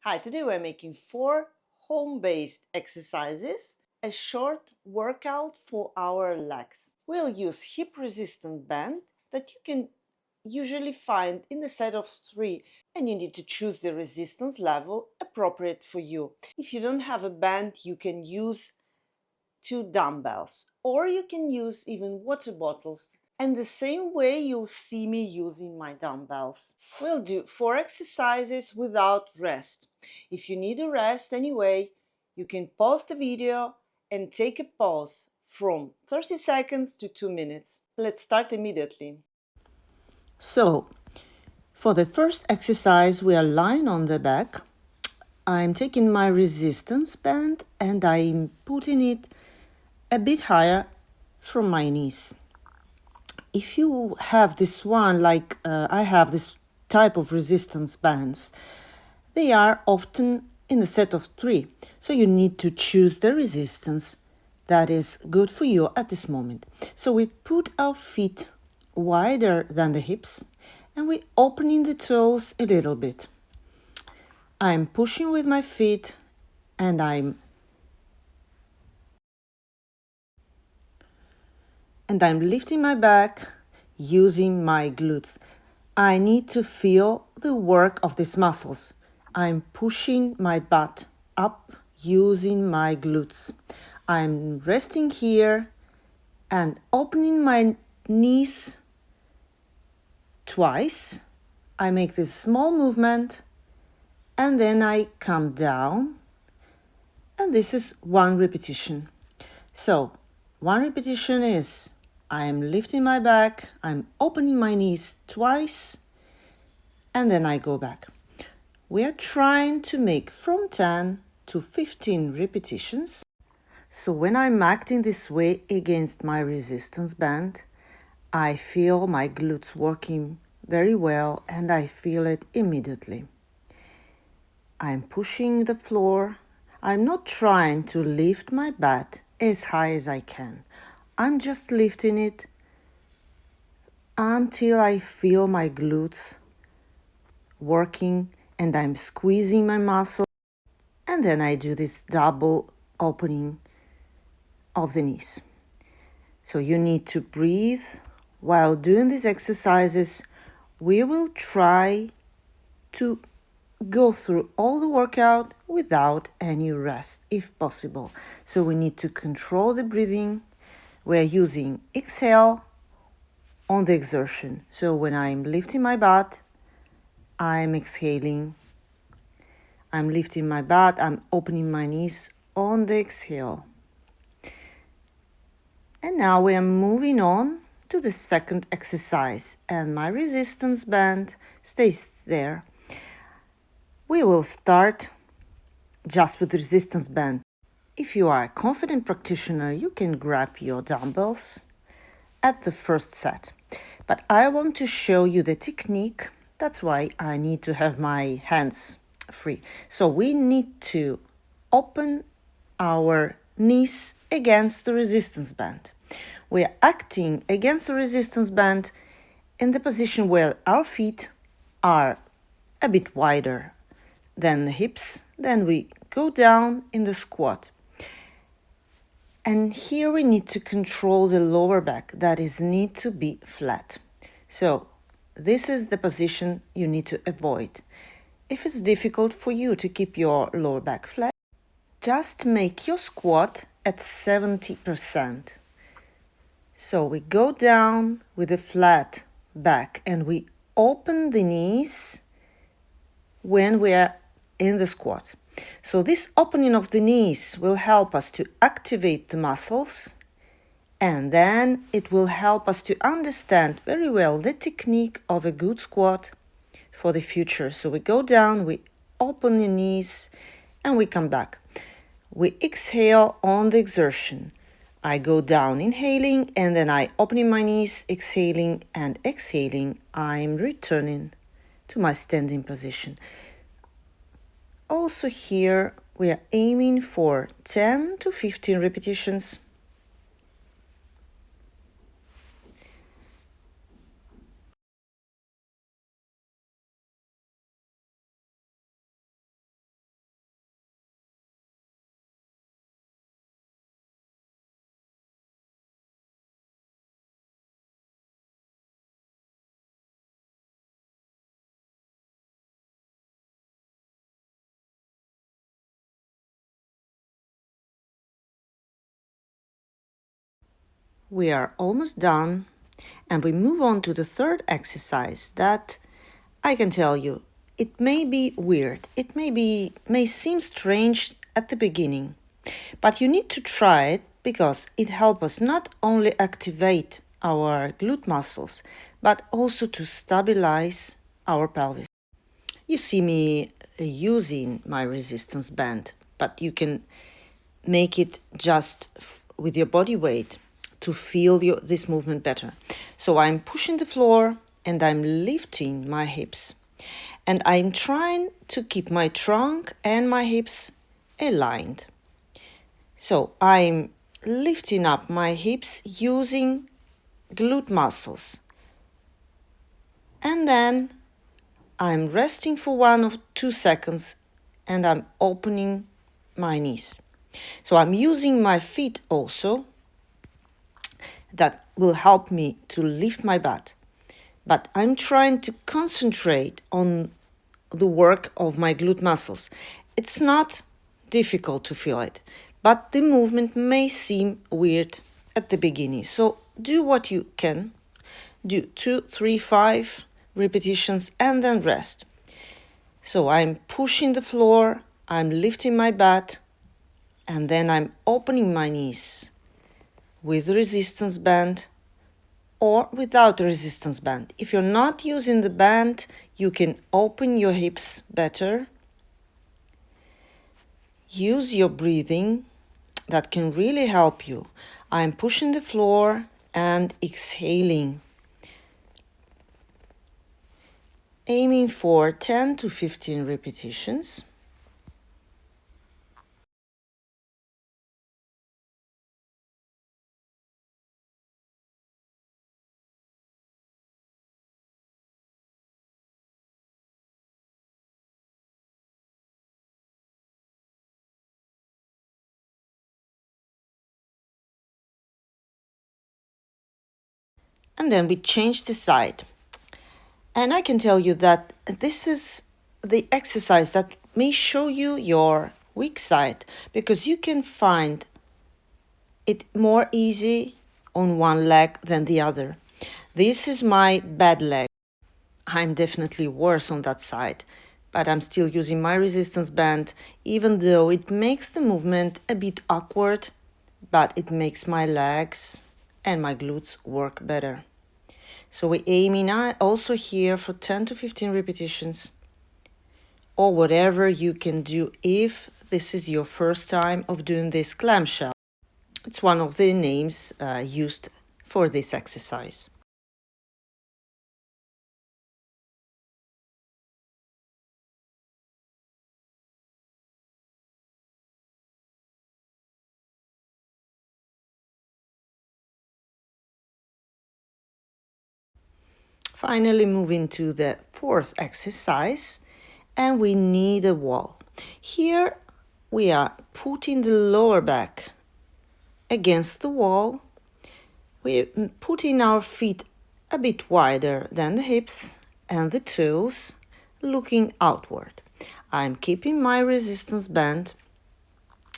Hi, today we're making 4 home-based exercises, a short workout for our legs. We'll use hip resistant band that you can usually find in the set of 3, and you need to choose the resistance level appropriate for you. If you don't have a band, you can use 2 dumbbells, or you can use even water bottles. And the same way you'll see me using my dumbbells. We'll do 4 exercises without rest. If you need a rest anyway, you can pause the video and take a pause from 30 seconds to 2 minutes. Let's start immediately. So, for the first exercise, we are lying on the back. I'm taking my resistance band and I'm putting it a bit higher from my knees. If you have this one, like I have this type of resistance bands, they are often in the set of 3. So you need to choose the resistance that is good for you at this moment. So we put our feet wider than the hips and we opening the toes a little bit. I'm pushing with my feet and I'm lifting my back using my glutes. I need to feel the work of these muscles. I'm pushing my butt up using my glutes. I'm resting here and opening my knees twice. I make this small movement and then I come down, and this is 1 repetition. So 1 repetition is I'm lifting my back, I'm opening my knees twice, and then I go back. We are trying to make from 10 to 15 repetitions. So when I'm acting this way against my resistance band, I feel my glutes working very well and I feel it immediately. I'm pushing the floor. I'm not trying to lift my butt as high as I can. I'm just lifting it until I feel my glutes working and I'm squeezing my muscle. And then I do this double opening of the knees. So you need to breathe while doing these exercises. We will try to go through all the workout without any rest if possible. So we need to control the breathing. We're using exhale on the exertion. So when I'm lifting my butt, I'm exhaling. I'm lifting my butt, I'm opening my knees on the exhale. And now we are moving on to the second exercise, and my resistance band stays there. We will start just with resistance band. If you are a confident practitioner, you can grab your dumbbells at the first set. But I want to show you the technique. That's why I need to have my hands free. So we need to open our knees against the resistance band. We are acting against the resistance band in the position where our feet are a bit wider than the hips. Then we go down in the squat. And here we need to control the lower back, that is need to be flat. So this is the position you need to avoid. If it's difficult for you to keep your lower back flat, just make your squat at 70%. So we go down with a flat back and we open the knees when we are in the squat. So this opening of the knees will help us to activate the muscles, and then it will help us to understand very well the technique of a good squat for the future. So we go down, we open the knees, and we come back. We exhale on the exertion. I go down inhaling, and then I opening my knees, exhaling, and exhaling. I'm returning to my standing position. Also here, we are aiming for 10 to 15 repetitions. we are almost done, and we move on to the third exercise that I can tell you, it may be weird, may seem strange at the beginning, but you need to try it because it helps us not only activate our glute muscles, but also to stabilize our pelvis. You see me using my resistance band, but you can make it just with your body weight to feel this movement better. So I'm pushing the floor and I'm lifting my hips. And I'm trying to keep my trunk and my hips aligned. So I'm lifting up my hips using glute muscles. And then I'm resting for 1 or 2 seconds and I'm opening my knees. So I'm using my feet also. That will help me to lift my butt. But I'm trying to concentrate on the work of my glute muscles. It's not difficult to feel it, but the movement may seem weird at the beginning. So do what you can. Do 2, 3, 5 repetitions and then rest. So I'm pushing the floor, I'm lifting my butt, and then I'm opening my knees with resistance band or without a resistance band. If you're not using the band, you can open your hips better. Use your breathing, that can really help you. I'm pushing the floor and exhaling, aiming for 10 to 15 repetitions. And then we change the side. And I can tell you that this is the exercise that may show you your weak side, because you can find it more easy on one leg than the other. This is my bad leg. I'm definitely worse on that side, but I'm still using my resistance band, even though it makes the movement a bit awkward, but it makes my legs and my glutes work better. So we're aiming also here for 10 to 15 repetitions, or whatever you can do if this is your first time of doing this clamshell. It's one of the names used for this exercise. Finally, moving to the fourth exercise, and we need a wall. Here we are putting the lower back against the wall. We're putting our feet a bit wider than the hips and the toes, looking outward. I'm keeping my resistance band,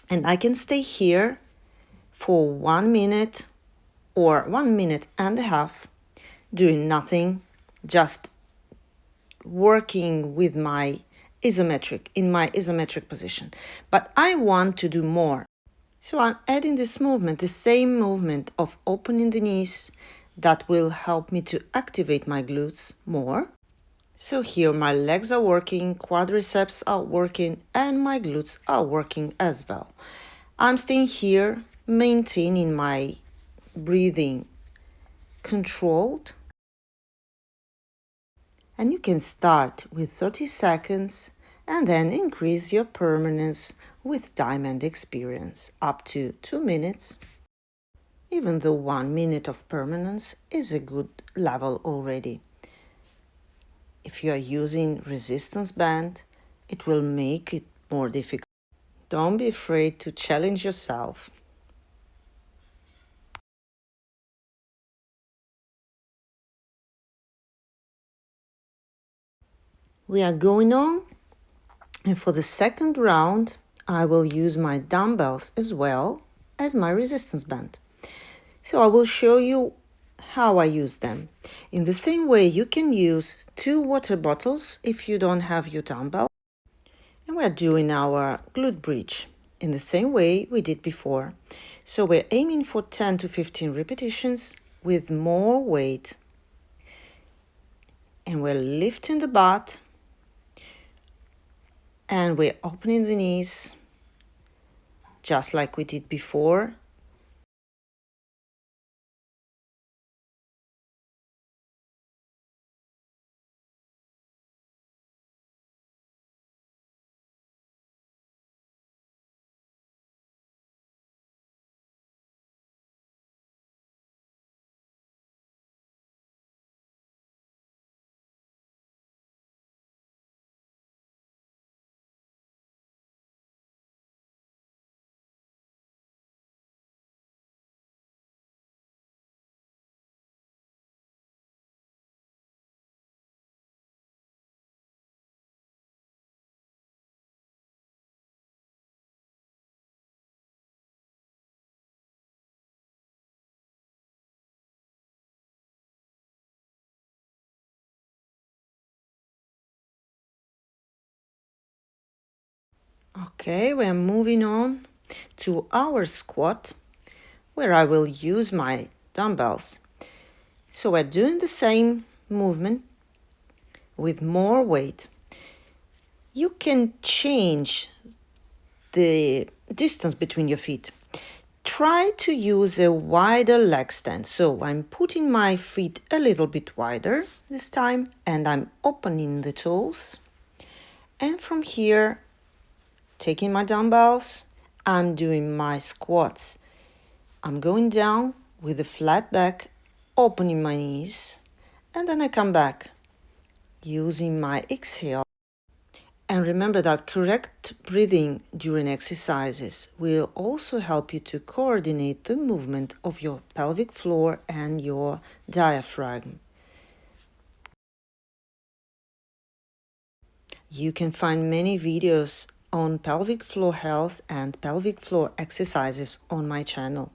and I can stay here for 1 minute or 1 minute and a half, doing nothing, just working with my isometric position. But I want to do more. So I'm adding this movement, the same movement of opening the knees, that will help me to activate my glutes more. So here my legs are working, quadriceps are working, and my glutes are working as well. I'm staying here, maintaining my breathing controlled. And you can start with 30 seconds and then increase your permanence with time and experience up to 2 minutes. Even though 1 minute of permanence is a good level already. If you are using resistance band, it will make it more difficult. Don't be afraid to challenge yourself. We are going on, and for the second round, I will use my dumbbells as well as my resistance band. So I will show you how I use them. In the same way, you can use 2 water bottles if you don't have your dumbbell. And we're doing our glute bridge in the same way we did before. So we're aiming for 10 to 15 repetitions with more weight. And we're lifting the butt. And we're opening the knees, just like we did before. Okay, we're moving on to our squat, where I will use my dumbbells. So we're doing the same movement with more weight. You can change the distance between your feet. Try to use a wider leg stand. So I'm putting my feet a little bit wider this time, and I'm opening the toes. And from here, taking my dumbbells, I'm doing my squats. I'm going down with a flat back, opening my knees, and then I come back using my exhale. And remember that correct breathing during exercises will also help you to coordinate the movement of your pelvic floor and your diaphragm. You can find many videos on pelvic floor health and pelvic floor exercises on my channel.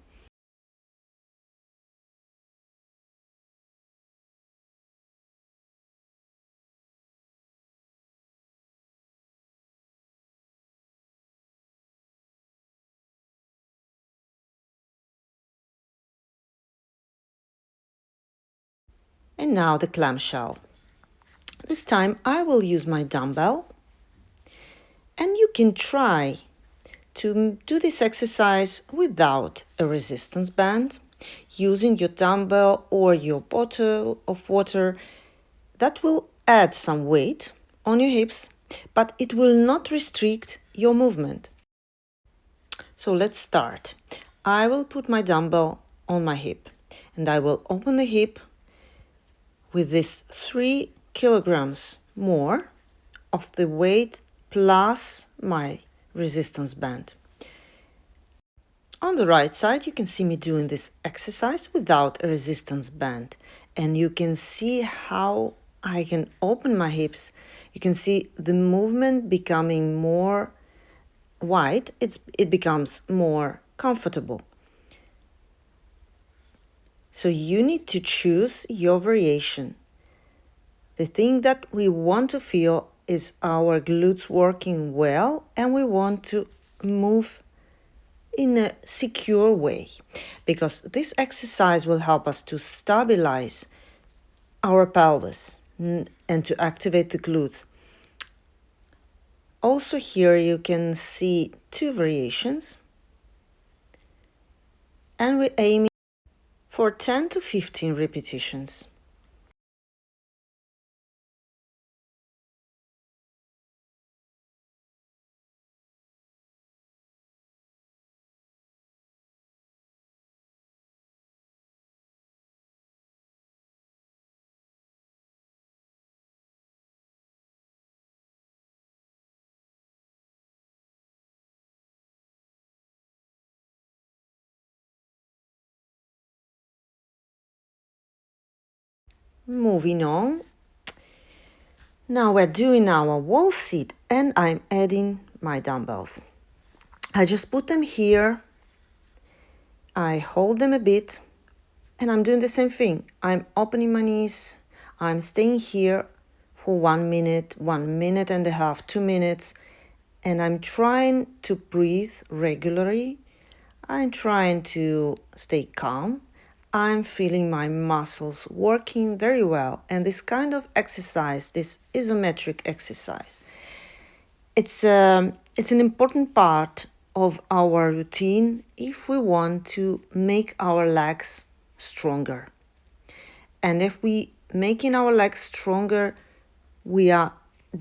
And now the clamshell. This time I will use my dumbbell, and you can try to do this exercise without a resistance band, using your dumbbell or your bottle of water. That will add some weight on your hips, but it will not restrict your movement. So let's start. I will put my dumbbell on my hip, and I will open the hip with this 3 kilograms more of the weight plus my resistance band. On the right side, you can see me doing this exercise without a resistance band, and you can see how I can open my hips. You can see the movement becoming more wide. It becomes more comfortable. So you need to choose your variation. The thing that we want to feel is our glutes working well, and we want to move in a secure way, because this exercise will help us to stabilize our pelvis and to activate the glutes. Also here you can see 2 variations, and we're aiming for 10 to 15 repetitions. Moving on. Now we're doing our wall sit, and I'm adding my dumbbells. I just put them here. I hold them a bit, And I'm doing the same thing. I'm opening my knees. I'm staying here for 1 minute, 1 minute and a half, 2 minutes. And I'm trying to breathe regularly. I'm trying to stay calm. I'm feeling my muscles working very well. And this kind of exercise, this isometric exercise, it's an important part of our routine if we want to make our legs stronger. And if we making our legs stronger, we are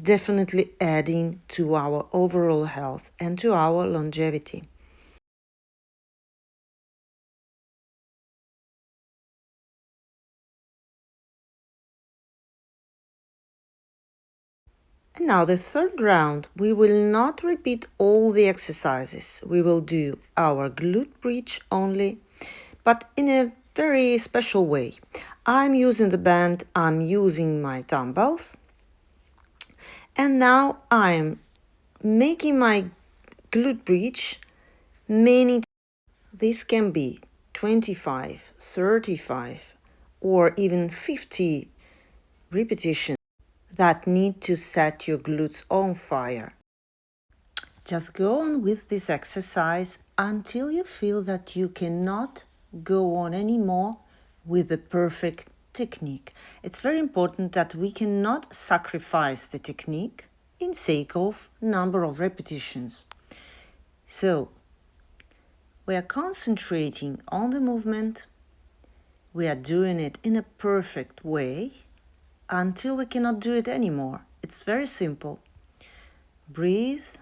definitely adding to our overall health and to our longevity. And now the third round, we will not repeat all the exercises. We will do our glute bridge only, but in a very special way. I'm using the band, I'm using my dumbbells, and now I'm making my glute bridge many. This can be 25, 35, or even 50 repetitions that need to set your glutes on fire. Just go on with this exercise until you feel that you cannot go on anymore with the perfect technique. It's very important that we cannot sacrifice the technique in sake of number of repetitions. So, we are concentrating on the movement. We are doing it in a perfect way until we cannot do it anymore. It's very simple. Breathe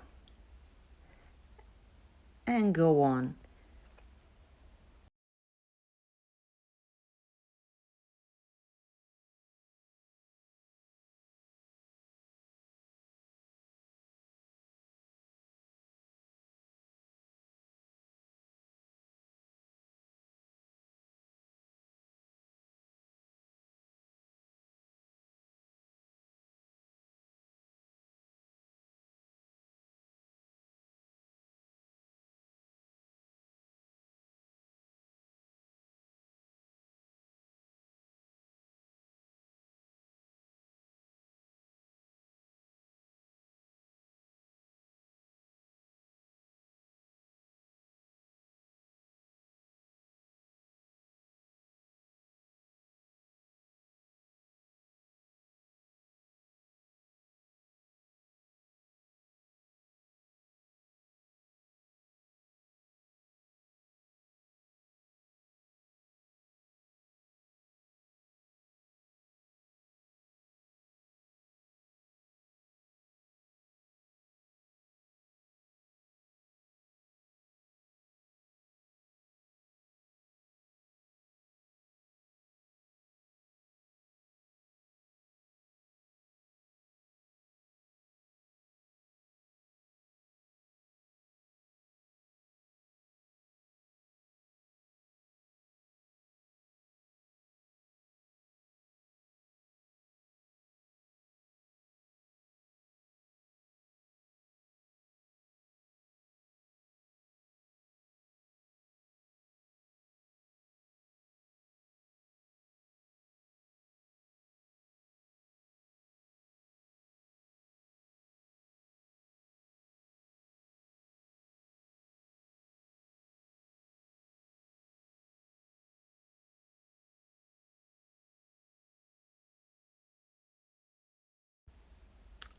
and go on.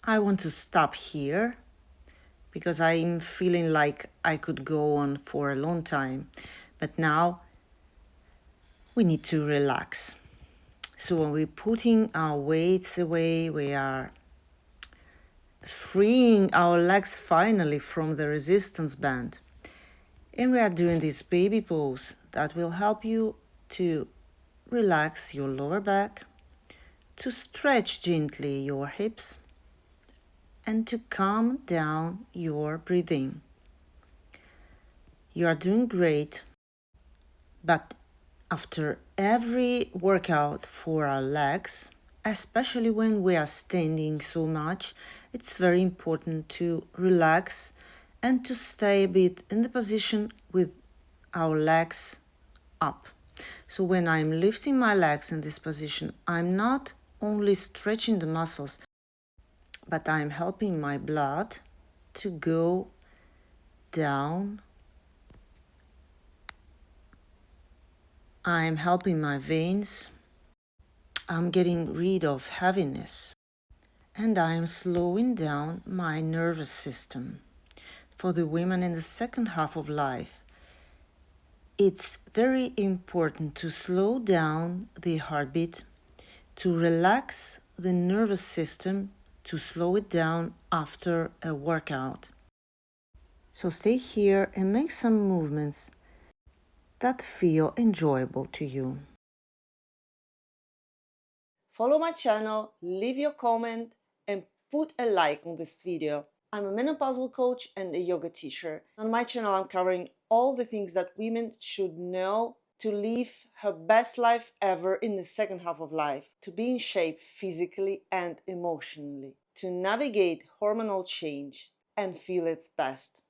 I want to stop here because I'm feeling like I could go on for a long time. But now we need to relax. So when we're putting our weights away, we are freeing our legs finally from the resistance band. And we are doing this baby pose that will help you to relax your lower back, to stretch gently your hips, and to calm down your breathing. You are doing great, but after every workout for our legs, especially when we are standing so much, it's very important to relax and to stay a bit in the position with our legs up. So when I'm lifting my legs in this position, I'm not only stretching the muscles, but I'm helping my blood to go down. I'm helping my veins. I'm getting rid of heaviness. And I'm slowing down my nervous system. For the women in the second half of life, it's very important to slow down the heartbeat, to relax the nervous system, to slow it down after a workout. So stay here and make some movements that feel enjoyable to you. Follow my channel, leave your comment, and put a like on this video. I'm a menopausal coach and a yoga teacher. On my channel, I'm covering all the things that women should know to live her best life ever in the second half of life, to be in shape physically and emotionally, to navigate hormonal change and feel its best.